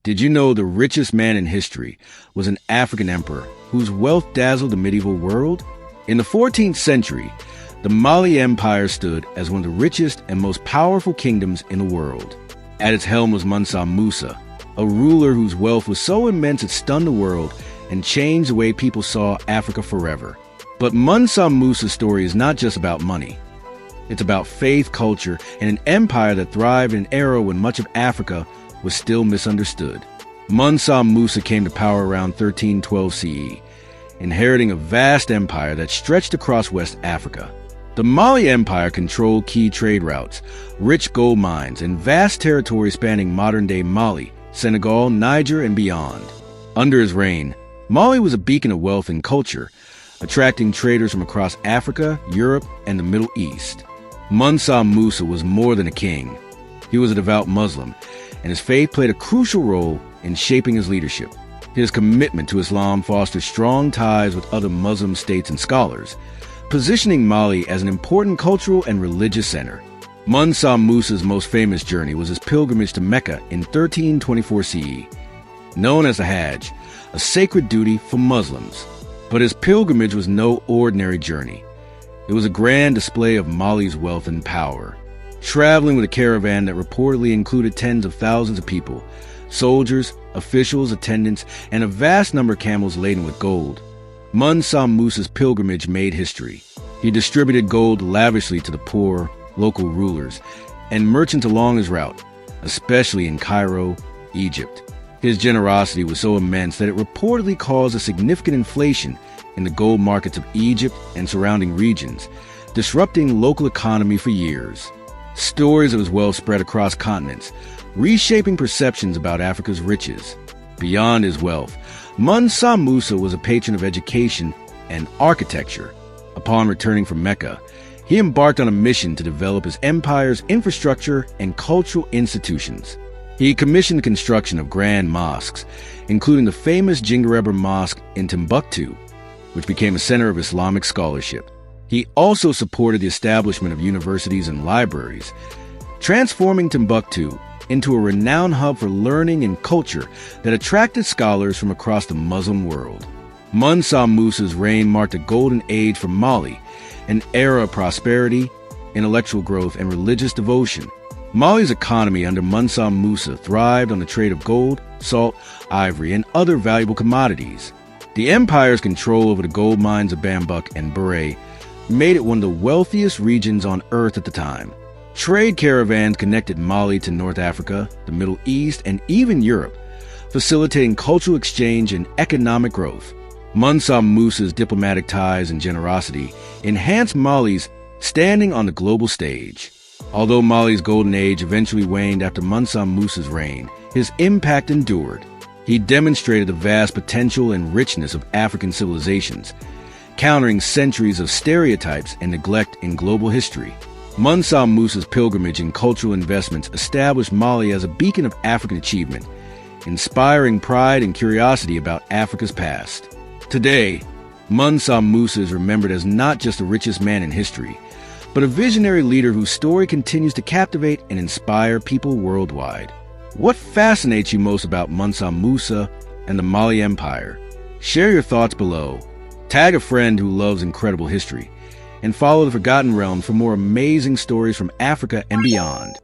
Did you know the richest man in history was an African emperor whose wealth dazzled the medieval world? In the 14th century, the Mali Empire stood as one of the richest and most powerful kingdoms in the world. At its helm was Mansa Musa, a ruler whose wealth was so immense it stunned the world and changed the way people saw Africa forever. But Mansa Musa's story is not just about money. It's about faith, culture, and an empire that thrived in an era when much of Africa was still misunderstood. Mansa Musa came to power around 1312 CE, inheriting a vast empire that stretched across West Africa. The Mali Empire controlled key trade routes, rich gold mines, and vast territory spanning modern-day Mali, Senegal, Niger, and beyond. Under his reign, Mali was a beacon of wealth and culture, attracting traders from across Africa, Europe, and the Middle East. Mansa Musa was more than a king. He was a devout Muslim, and his faith played a crucial role in shaping his leadership. His commitment to Islam fostered strong ties with other Muslim states and scholars, positioning Mali as an important cultural and religious center. Mansa Musa's most famous journey was his pilgrimage to Mecca in 1324 CE, known as the Hajj, a sacred duty for Muslims. But his pilgrimage was no ordinary journey. It was a grand display of Mali's wealth and power. Traveling with a caravan that reportedly included tens of thousands of people, soldiers, officials, attendants, and a vast number of camels laden with gold, Mansa Musa's pilgrimage made history. He distributed gold lavishly to the poor, local rulers, and merchants along his route, especially in Cairo, Egypt. His generosity was so immense that it reportedly caused a significant inflation in the gold markets of Egypt and surrounding regions, disrupting local economy for years. Stories of his wealth spread across continents, reshaping perceptions about Africa's riches. Beyond his wealth, Mansa Musa was a patron of education and architecture. Upon returning from Mecca, he embarked on a mission to develop his empire's infrastructure and cultural institutions. He commissioned the construction of grand mosques, including the famous Jingareba Mosque in Timbuktu, which became a center of Islamic scholarship. He also supported the establishment of universities and libraries, transforming Timbuktu into a renowned hub for learning and culture that attracted scholars from across the Muslim world. Mansa Musa's reign marked a golden age for Mali, an era of prosperity, intellectual growth, and religious devotion. Mali's economy under Mansa Musa thrived on the trade of gold, salt, ivory, and other valuable commodities. The empire's control over the gold mines of Bambuk and Bure made it one of the wealthiest regions on earth at the time. Trade caravans connected Mali to North Africa, the Middle East, and even Europe, facilitating cultural exchange and economic growth. Mansa Musa's diplomatic ties and generosity enhanced Mali's standing on the global stage. Although Mali's golden age eventually waned after Mansa Musa's reign, his impact endured. He demonstrated the vast potential and richness of African civilizations, countering centuries of stereotypes and neglect in global history. Mansa Musa's pilgrimage and cultural investments established Mali as a beacon of African achievement, inspiring pride and curiosity about Africa's past. Today, Mansa Musa is remembered as not just the richest man in history, but a visionary leader whose story continues to captivate and inspire people worldwide. What fascinates you most about Mansa Musa and the Mali Empire? Share your thoughts below. Tag a friend who loves incredible history, and follow The Forgotten Realm for more amazing stories from Africa and beyond.